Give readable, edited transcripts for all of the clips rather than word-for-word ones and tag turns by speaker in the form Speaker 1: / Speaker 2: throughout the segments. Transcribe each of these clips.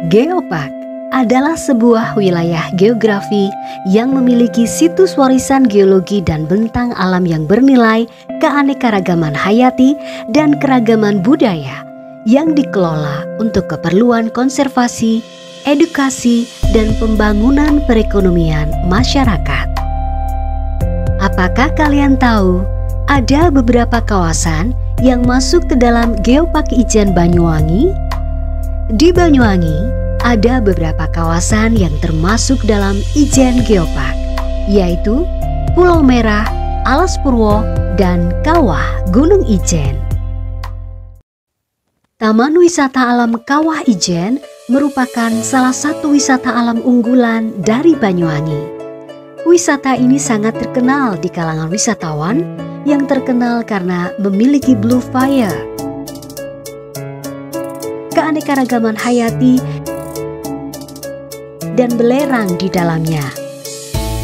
Speaker 1: Geopark adalah sebuah wilayah geografi yang memiliki situs warisan geologi dan bentang alam yang bernilai keanekaragaman hayati dan keragaman budaya yang dikelola untuk keperluan konservasi, edukasi, dan pembangunan perekonomian masyarakat. Apakah kalian tahu ada beberapa kawasan yang masuk ke dalam Geopark Ijen Banyuwangi? Di Banyuwangi, ada beberapa kawasan yang termasuk dalam Ijen Geopark, yaitu Pulau Merah, Alas Purwo, dan Kawah Gunung Ijen. Taman Wisata Alam Kawah Ijen merupakan salah satu wisata alam unggulan dari Banyuwangi. Wisata ini sangat terkenal di kalangan wisatawan yang terkenal karena memiliki blue fire, keanekaragaman hayati, dan belerang di dalamnya.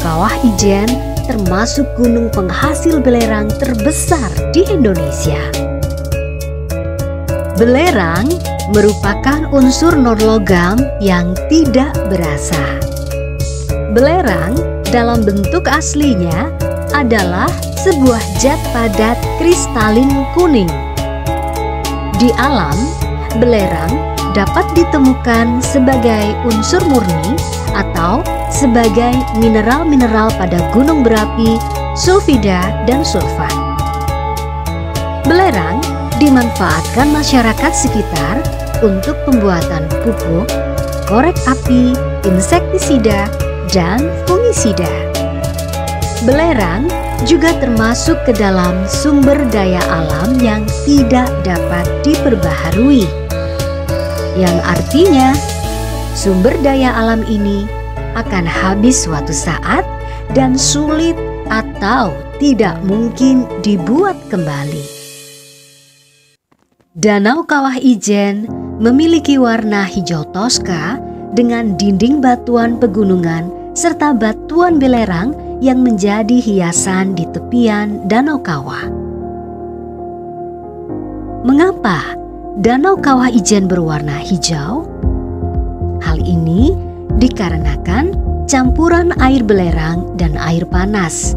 Speaker 1: Kawah Ijen termasuk gunung penghasil belerang terbesar di Indonesia. Belerang merupakan unsur non-logam yang tidak berasa. Belerang dalam bentuk aslinya adalah sebuah zat padat kristalin kuning. Di alam, belerang dapat ditemukan sebagai unsur murni atau sebagai mineral-mineral pada gunung berapi, sulfida, dan sulfat. Belerang dimanfaatkan masyarakat sekitar untuk pembuatan pupuk, korek api, insektisida, dan fungisida. Belerang juga termasuk ke dalam sumber daya alam yang tidak dapat diperbaharui, yang artinya sumber daya alam ini akan habis suatu saat dan sulit atau tidak mungkin dibuat kembali. Danau Kawah Ijen memiliki warna hijau toska dengan dinding batuan pegunungan serta batuan belerang yang menjadi hiasan di tepian Danau Kawah. Mengapa Danau Kawah Ijen berwarna hijau? Hal ini dikarenakan campuran air belerang dan air panas.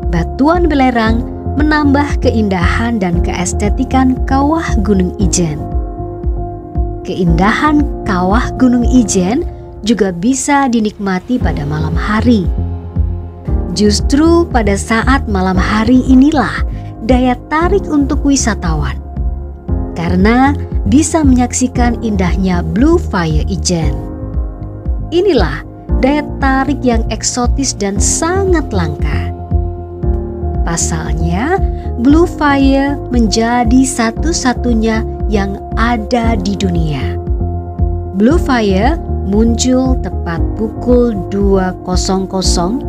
Speaker 1: Batuan belerang menambah keindahan dan keestetikan Kawah Gunung Ijen. Keindahan Kawah Gunung Ijen juga bisa dinikmati pada malam hari. Justru pada saat malam hari inilah daya tarik untuk wisatawan, karena bisa menyaksikan indahnya Blue Fire Ijen. Inilah daya tarik yang eksotis dan sangat langka. Pasalnya, Blue Fire menjadi satu-satunya yang ada di dunia. Blue Fire muncul tepat pukul 2.00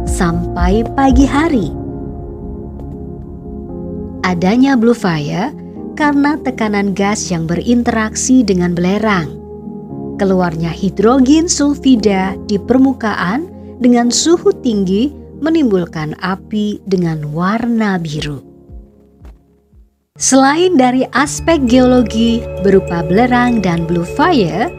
Speaker 1: sampai pagi hari. Adanya Blue Fire karena tekanan gas yang berinteraksi dengan belerang. Keluarnya hidrogen sulfida di permukaan dengan suhu tinggi menimbulkan api dengan warna biru. Selain dari aspek geologi berupa belerang dan Blue Fire,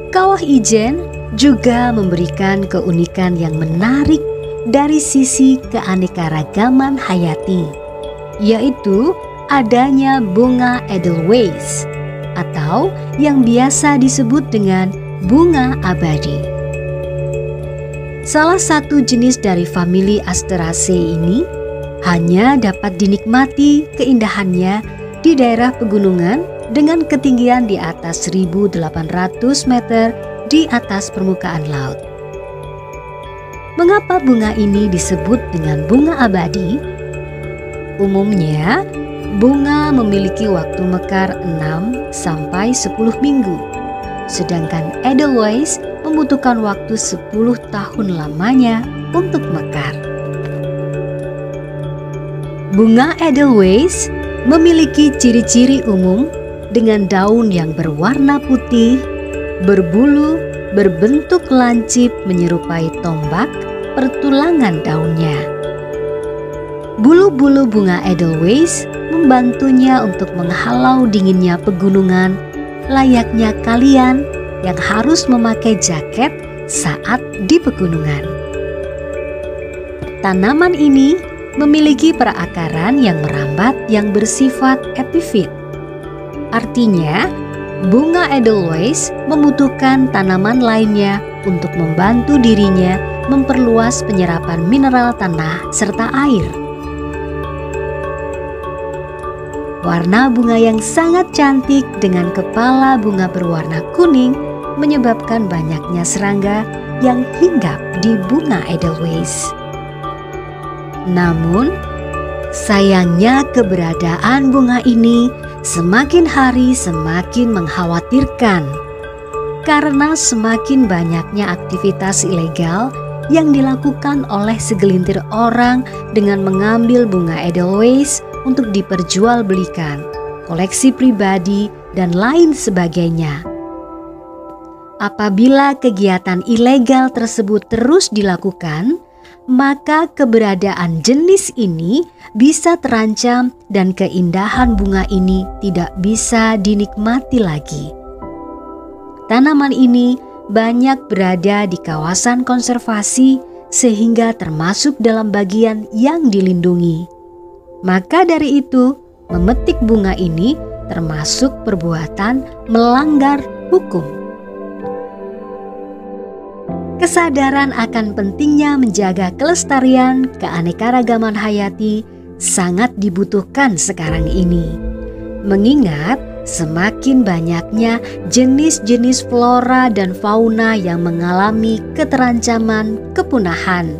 Speaker 1: Kawah Ijen juga memberikan keunikan yang menarik dari sisi keanekaragaman hayati, yaitu adanya bunga Edelweiss atau yang biasa disebut dengan bunga abadi. Salah satu jenis dari famili Asteraceae ini hanya dapat dinikmati keindahannya di daerah pegunungan dengan ketinggian di atas 1.800 meter di atas permukaan laut. Mengapa bunga ini disebut dengan bunga abadi? Umumnya, bunga memiliki waktu mekar 6 sampai 10 minggu, sedangkan Edelweiss membutuhkan waktu 10 tahun lamanya untuk mekar. Bunga Edelweiss memiliki ciri-ciri umum dengan daun yang berwarna putih, berbulu, berbentuk lancip menyerupai tombak pertulangan daunnya. Bulu-bulu bunga Edelweiss membantunya untuk menghalau dinginnya pegunungan, layaknya kalian yang harus memakai jaket saat di pegunungan. Tanaman ini memiliki perakaran yang merambat yang bersifat epifit. Artinya, bunga Edelweiss membutuhkan tanaman lainnya untuk membantu dirinya memperluas penyerapan mineral tanah serta air. Warna bunga yang sangat cantik dengan kepala bunga berwarna kuning menyebabkan banyaknya serangga yang hinggap di bunga Edelweiss. Namun, sayangnya keberadaan bunga ini semakin hari semakin mengkhawatirkan karena semakin banyaknya aktivitas ilegal yang dilakukan oleh segelintir orang dengan mengambil bunga Edelweiss untuk diperjualbelikan, koleksi pribadi, dan lain sebagainya. Apabila kegiatan ilegal tersebut terus dilakukan, maka keberadaan jenis ini bisa terancam dan keindahan bunga ini tidak bisa dinikmati lagi. Tanaman ini banyak berada di kawasan konservasi sehingga termasuk dalam bagian yang dilindungi. Maka dari itu, memetik bunga ini termasuk perbuatan melanggar hukum. Kesadaran akan pentingnya menjaga kelestarian keanekaragaman hayati sangat dibutuhkan sekarang ini. Mengingat semakin banyaknya jenis-jenis flora dan fauna yang mengalami keterancaman kepunahan.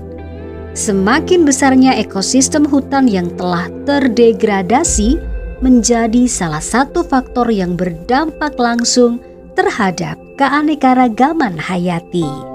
Speaker 1: Semakin besarnya ekosistem hutan yang telah terdegradasi menjadi salah satu faktor yang berdampak langsung terhadap keanekaragaman hayati.